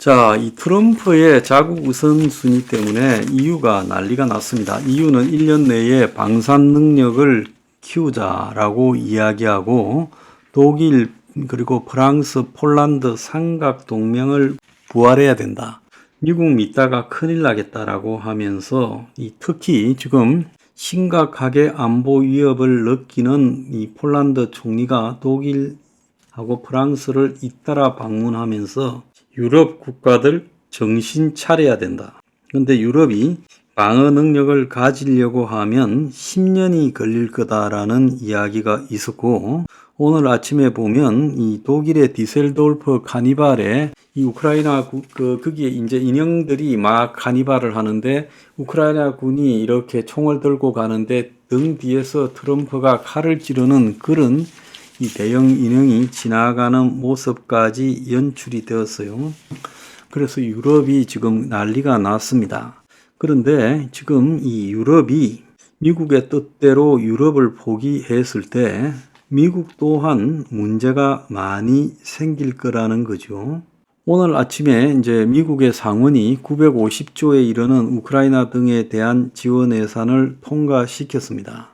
자, 이 트럼프의 자국 우선순위 때문에 EU가 난리가 났습니다. EU는 1년 내에 방산 능력을 키우자라고 이야기하고 독일 그리고 프랑스, 폴란드 삼각 동맹을 부활해야 된다. 미국 믿다가 큰일 나겠다라고 하면서 특히 지금 심각하게 안보 위협을 느끼는 이 폴란드 총리가 독일하고 프랑스를 잇따라 방문하면서 유럽 국가들 정신 차려야 된다. 그런데 유럽이 방어 능력을 가지려고 하면 10년이 걸릴 거다라는 이야기가 있었고, 오늘 아침에 보면 이 독일의 디셀도르프 카니발에 이 우크라이나 거기에 이제 인형들이 막 카니발을 하는데 우크라이나 군이 이렇게 총을 들고 가는데 등 뒤에서 트럼프가 칼을 찌르는 그런 이 대형 인형이 지나가는 모습까지 연출이 되었어요. 그래서 유럽이 지금 난리가 났습니다. 그런데 지금 이 유럽이 미국의 뜻대로 유럽을 포기했을 때 미국 또한 문제가 많이 생길 거라는 거죠. 오늘 아침에 이제 미국의 상원이 950조에 이르는 우크라이나 등에 대한 지원 예산을 통과시켰습니다.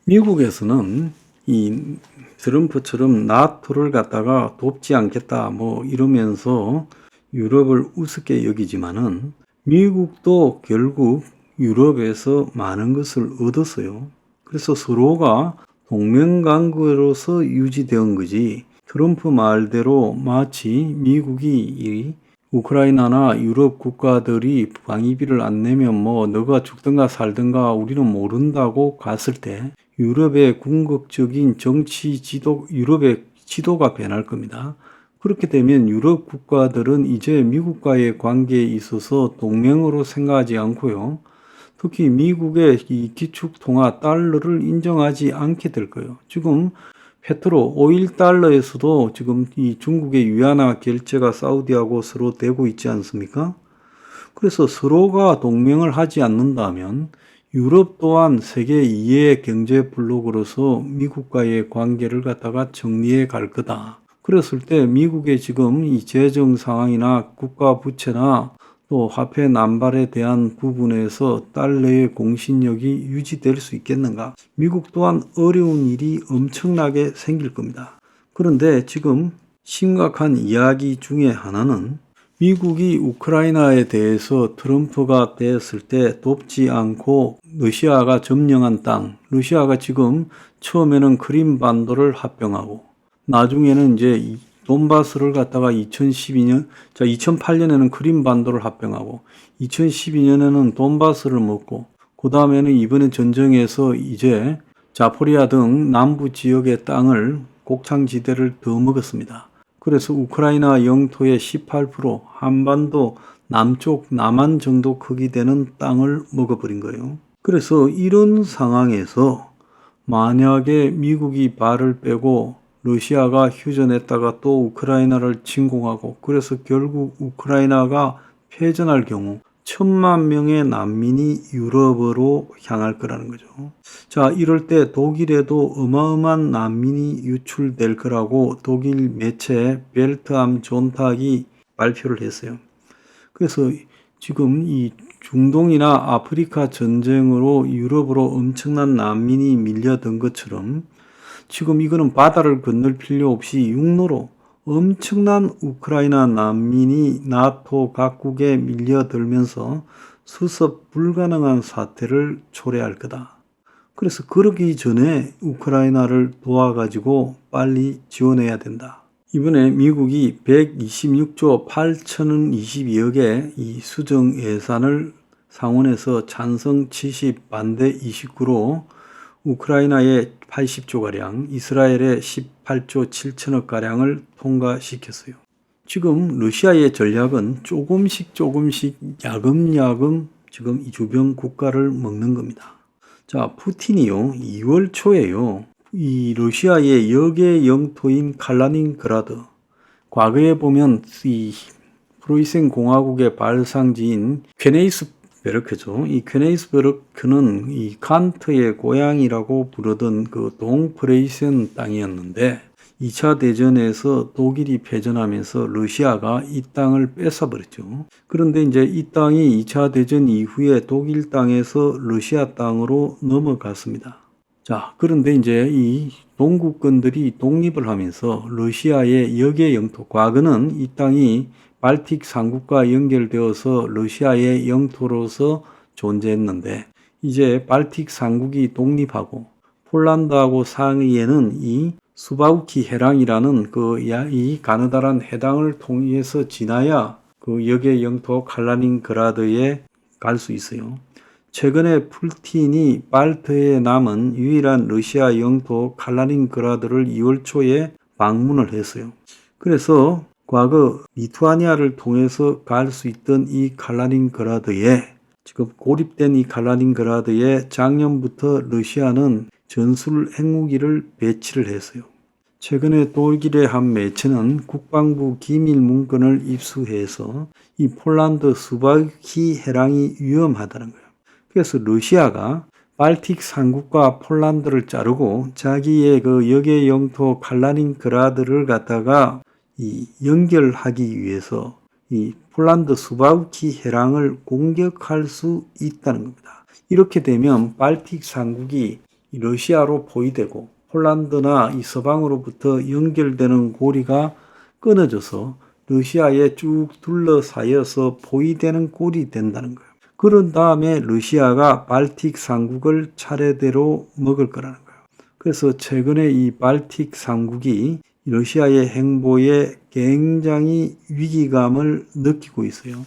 미국에서는 이 트럼프처럼 나토를 갖다가 돕지 않겠다 뭐 이러면서 유럽을 우습게 여기지만은 미국도 결국 유럽에서 많은 것을 얻었어요. 그래서 서로가 동맹관계로서 유지된 거지. 트럼프 말대로 마치 미국이 이 우크라이나나 유럽 국가들이 방위비를 안 내면 뭐 너가 죽든가 살든가 우리는 모른다고 갔을 때 유럽의 궁극적인 정치 지도, 유럽의 지도가 변할 겁니다. 그렇게 되면 유럽 국가들은 이제 미국과의 관계에 있어서 동맹으로 생각하지 않고요. 특히 미국의 이 기축통화 달러를 인정하지 않게 될 거예요. 지금 페트로 오일 달러에서도 지금 이 중국의 위안화 결제가 사우디하고 서로 되고 있지 않습니까? 그래서 서로가 동맹을 하지 않는다면 유럽 또한 세계 2의 경제 블록으로서 미국과의 관계를 갖다가 정리해 갈 거다. 그랬을 때 미국의 지금 이 재정 상황이나 국가 부채나 또 화폐 남발에 대한 부분에서 달러의 공신력이 유지될 수 있겠는가? 미국 또한 어려운 일이 엄청나게 생길 겁니다. 그런데 지금 심각한 이야기 중에 하나는 미국이 우크라이나에 대해서 트럼프가 되었을 때 돕지 않고 러시아가 점령한 땅, 러시아가 지금 처음에는 크림반도를 합병하고 나중에는 이제 돈바스를 갖다가 2008년에는 크림반도를 합병하고 2012년에는 돈바스를 먹고 그 다음에는 이번에 전쟁에서 이제 자포리아 등 남부 지역의 땅을 곡창지대를 더 먹었습니다. 그래서 우크라이나 영토의 18% 한반도 남쪽 남한 정도 크기 되는 땅을 먹어버린 거예요. 그래서 이런 상황에서 만약에 미국이 발을 빼고 러시아가 휴전했다가 또 우크라이나를 침공하고 그래서 결국 우크라이나가 패전할 경우 1000만 명의 난민이 유럽으로 향할 거라는 거죠. 자, 이럴 때 독일에도 어마어마한 난민이 유출될 거라고 독일 매체 벨트암 존탁이 발표를 했어요. 그래서 지금 이 중동이나 아프리카 전쟁으로 유럽으로 엄청난 난민이 밀려든 것처럼 지금 이거는 바다를 건널 필요 없이 육로로 엄청난 우크라이나 난민이 나토 각국에 밀려들면서 수습 불가능한 사태를 초래할 거다. 그래서 그러기 전에 우크라이나를 도와가지고 빨리 지원해야 된다. 이번에 미국이 126조 8,022억의 이 수정 예산을 상원에서 찬성 70, 반대 29로 우크라이나에 80조가량, 이스라엘에 18조 7천억가량을 통과시켰어요. 지금 러시아의 전략은 조금씩 야금야금 지금 이 주변 국가를 먹는 겁니다. 자, 푸틴이요, 2월 초에요, 이 러시아의 역의 영토인 칼라닌그라드, 과거에 보면 이 프로이센 공화국의 발상지인 퀘네이스베르크죠. 이 퀘네이스베르크는 이 칸트의 고향이라고 부르던 그 동프레이센 땅이었는데 2차 대전에서 독일이 패전하면서 러시아가 이 땅을 뺏어버렸죠. 그런데 이제 이 땅이 2차 대전 이후에 독일 땅에서 러시아 땅으로 넘어갔습니다. 자, 그런데 이제 이 동구권들이 독립을 하면서 러시아의 역의 영토, 과거는 이 땅이 발틱 삼국과 연결되어서 러시아의 영토로서 존재했는데 이제 발틱 삼국이 독립하고 폴란드하고 사이에는 이 수바우키 해랑이라는 이 가느다란 해당을 통해서 지나야 그 역의 영토 칼라닌그라드에 갈 수 있어요. 최근에 푸틴이 발트에 남은 유일한 러시아 영토 칼라닌그라드를 2월 초에 방문을 했어요. 그래서 과거 리투아니아를 통해서 갈 수 있던 이 칼라닌그라드에 지금 고립된 이 칼라닌그라드에 작년부터 러시아는 전술 핵무기를 배치를 했어요. 최근에 독일의 한 매체는 국방부 기밀 문건을 입수해서 이 폴란드 수바우키 해랑이 위험하다는 거예요. 그래서 러시아가 발틱 삼국과 폴란드를 자르고 자기의 그 역의 영토 칼라닌그라드를 갖다가 이 연결하기 위해서 이 폴란드 수바우키 해랑을 공격할 수 있다는 겁니다. 이렇게 되면 발틱 삼국이 러시아로 포위되고 폴란드나 이 서방으로부터 연결되는 고리가 끊어져서 러시아에 쭉 둘러싸여서 포위되는 꼴이 된다는 거예요. 그런 다음에 러시아가 발틱 삼국을 차례대로 먹을 거라는 거예요. 그래서 최근에 이 발틱 삼국이 러시아의 행보에 굉장히 위기감을 느끼고 있어요.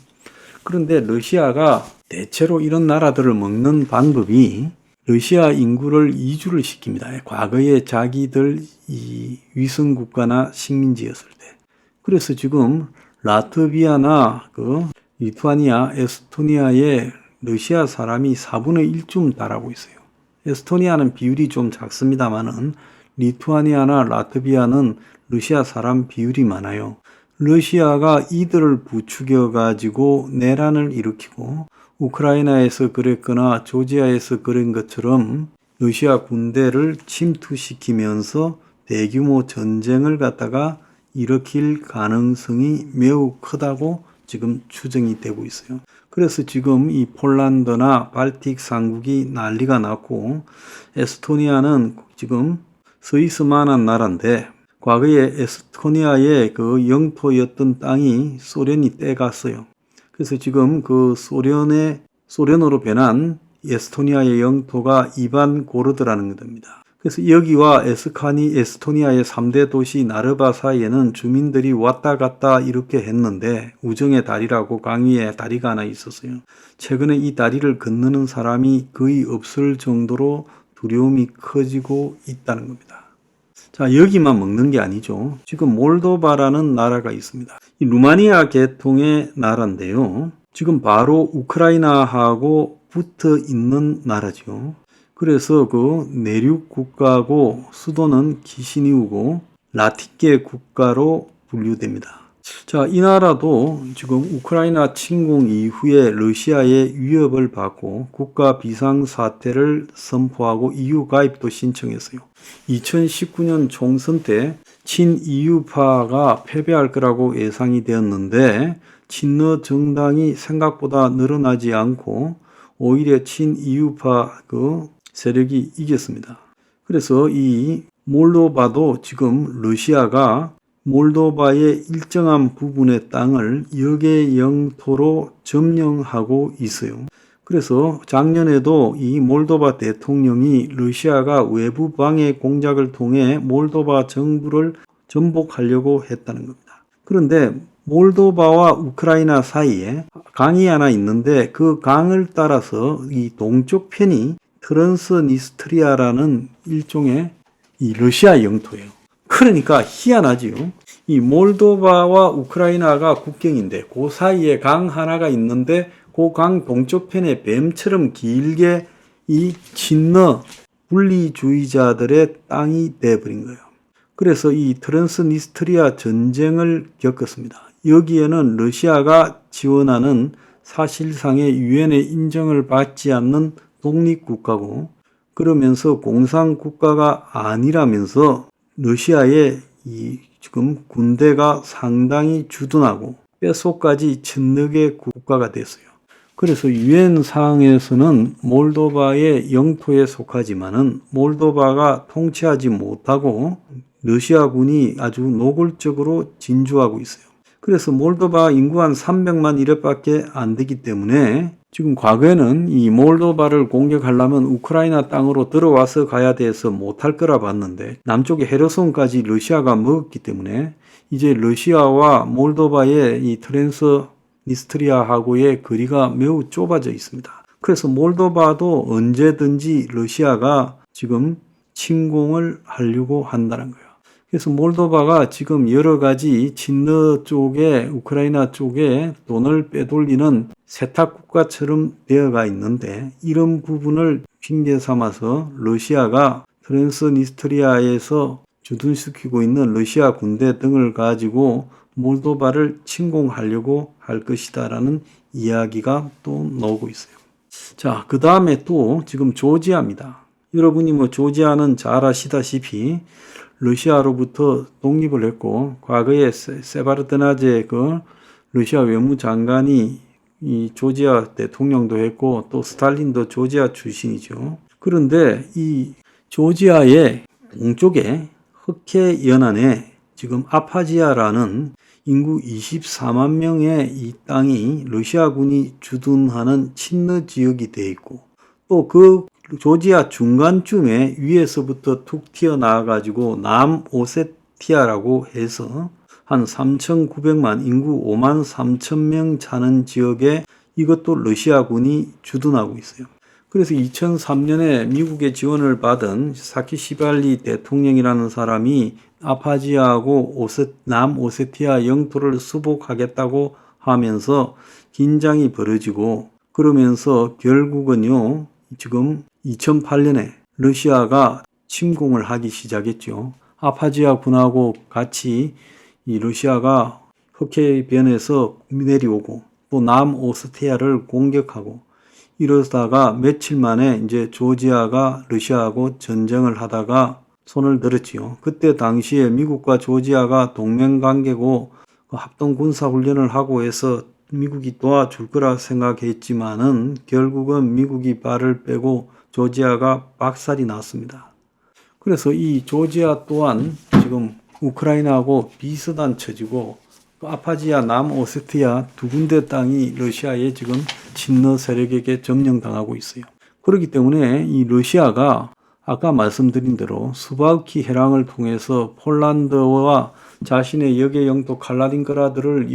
그런데 러시아가 대체로 이런 나라들을 먹는 방법이 러시아 인구를 이주를 시킵니다. 과거에 자기들 이 위성국가나 식민지였을 때. 그래서 지금 라트비아나 리투아니아, 에스토니아에 러시아 사람이 4분의 1쯤 달하고 있어요. 에스토니아는 비율이 좀 작습니다만은 리투아니아나 라트비아는 러시아 사람 비율이 많아요. 러시아가 이들을 부추겨 가지고 내란을 일으키고 우크라이나에서 그랬거나 조지아에서 그런 것처럼 러시아 군대를 침투시키면서 대규모 전쟁을 갖다가 일으킬 가능성이 매우 크다고 지금 추정이 되고 있어요. 그래서 지금 이 폴란드나 발틱 삼국이 난리가 났고 에스토니아는 지금 스위스만한 나라인데 과거에 에스토니아의 그 영토였던 땅이 소련이 떼갔어요. 그래서 지금 그 소련으로 변한 에스토니아의 영토가 이반고르드라는 겁니다. 그래서 여기와 에스토니아의 3대 도시 나르바 사이에는 주민들이 왔다 갔다 이렇게 했는데 우정의 다리라고 강위에 다리가 하나 있었어요. 최근에 이 다리를 건너는 사람이 거의 없을 정도로 두려움이 커지고 있다는 겁니다. 자, 여기만 먹는 게 아니죠. 지금 몰도바라는 나라가 있습니다. 이 루마니아 계통의 나라인데요. 지금 바로 우크라이나하고 붙어 있는 나라죠. 그래서 그 내륙 국가고 수도는 키시니우고 라티케 국가로 분류됩니다. 자, 이 나라도 지금 우크라이나 침공 이후에 러시아의 위협을 받고 국가 비상사태를 선포하고 EU 가입도 신청했어요. 2019년 총선 때 친EU파가 패배할 거라고 예상이 되었는데 친러 정당이 생각보다 늘어나지 않고 오히려 친EU파 세력이 이겼습니다. 그래서 이 몰도바도 지금 러시아가 몰도바의 일정한 부분의 땅을 역의 영토로 점령하고 있어요. 그래서 작년에도 이 몰도바 대통령이 러시아가 외부 방해 공작을 통해 몰도바 정부를 전복하려고 했다는 겁니다. 그런데 몰도바와 우크라이나 사이에 강이 하나 있는데 그 강을 따라서 이 동쪽 편이 트랜스니스트리아라는 일종의 이 러시아 영토예요. 그러니까 희한하지요. 이 몰도바와 우크라이나가 국경인데 그 사이에 강 하나가 있는데 그 강 동쪽 편에 뱀처럼 길게 이 친러 분리주의자들의 땅이 돼버린 거예요. 그래서 이 트랜스니스트리아 전쟁을 겪었습니다. 여기에는 러시아가 지원하는 사실상의 유엔의 인정을 받지 않는 독립국가고 그러면서 공산국가가 아니라면서 러시아의 지금 군대가 상당히 주둔하고 뼛속까지 침략의 국가가 됐어요. 그래서 유엔 사항에서는 몰도바의 영토에 속하지만은 몰도바가 통치하지 못하고 러시아군이 아주 노골적으로 진주하고 있어요. 그래서 몰도바 인구 한 300만 이렇게밖에 안 되기 때문에 지금 과거에는 이 몰도바를 공격하려면 우크라이나 땅으로 들어와서 가야 돼서 못할 거라 봤는데 남쪽에 헤르손까지 러시아가 먹었기 때문에 이제 러시아와 몰도바의 이 트랜스니스트리아하고의 거리가 매우 좁아져 있습니다. 그래서 몰도바도 언제든지 러시아가 지금 침공을 하려고 한다는 거예요. 그래서 몰도바가 지금 여러 가지 친러 쪽에 우크라이나 쪽에 돈을 빼돌리는 세탁국가처럼 되어가 있는데 이런 부분을 핑계 삼아서 러시아가 트랜스니스트리아에서 주둔시키고 있는 러시아 군대 등을 가지고 몰도바를 침공하려고 할 것이다라는 이야기가 또 나오고 있어요. 자, 그 다음에 또 지금 조지아입니다. 여러분이 조지아는 잘 아시다시피 러시아로부터 독립을 했고 과거에 세바르드나제 러시아 외무장관이 이 조지아 대통령도 했고 또 스탈린도 조지아 출신이죠. 그런데 이 조지아의 동쪽에 흑해 연안에 지금 아파지아라는 인구 24만 명의 이 땅이 러시아군이 주둔하는 친러 지역이 되어 있고 또 그 조지아 중간쯤에 위에서부터 툭 튀어나와가지고 남오세티아라고 해서 한 3,900만 인구 5만 3천 명 사는 지역에 이것도 러시아군이 주둔하고 있어요. 그래서 2003년에 미국의 지원을 받은 사키시발리 대통령이라는 사람이 아파지아하고 남오세티아 영토를 수복하겠다고 하면서 긴장이 벌어지고 그러면서 결국은요 지금 2008년에 러시아가 침공을 하기 시작했죠. 아파지아 군하고 같이 이 러시아가 흑해변에서 내려오고 또 남오세티아를 공격하고 이러다가 며칠 만에 이제 조지아가 러시아하고 전쟁을 하다가 손을 들었지요. 그때 당시에 미국과 조지아가 동맹관계고 합동군사훈련을 하고 해서 미국이 도와줄 거라 생각했지만은 결국은 미국이 발을 빼고 조지아가 박살이 났습니다. 그래서 이 조지아 또한 지금 우크라이나하고 비슷한 처지고 아파지아, 남오세티아 두 군데 땅이 러시아의 지금 친러 세력에게 점령당하고 있어요. 그렇기 때문에 이 러시아가 아까 말씀드린 대로 수바우키 해랑을 통해서 폴란드와 자신의 역의 영토 칼라닌그라드를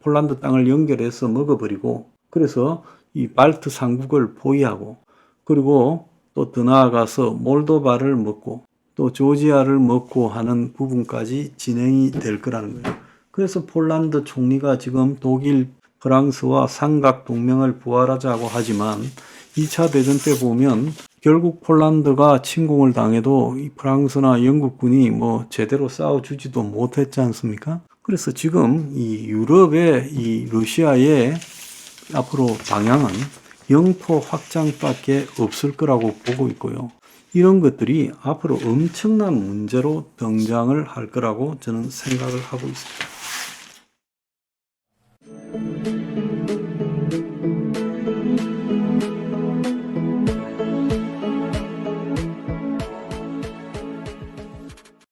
폴란드 땅을 연결해서 먹어버리고 그래서 이 발트 삼국을 포위하고 그리고 또 더 나아가서 몰도바를 먹고 또 조지아를 먹고 하는 부분까지 진행이 될 거라는 거예요. 그래서 폴란드 총리가 지금 독일, 프랑스와 삼각 동맹을 부활하자고 하지만 2차 대전 때 보면 결국 폴란드가 침공을 당해도 이 프랑스나 영국군이 제대로 싸워주지도 못했지 않습니까? 그래서 지금 이 유럽의 이 러시아의 앞으로 방향은 영토 확장밖에 없을 거라고 보고 있고요. 이런 것들이 앞으로 엄청난 문제로 등장을 할 거라고 저는 생각을 하고 있습니다.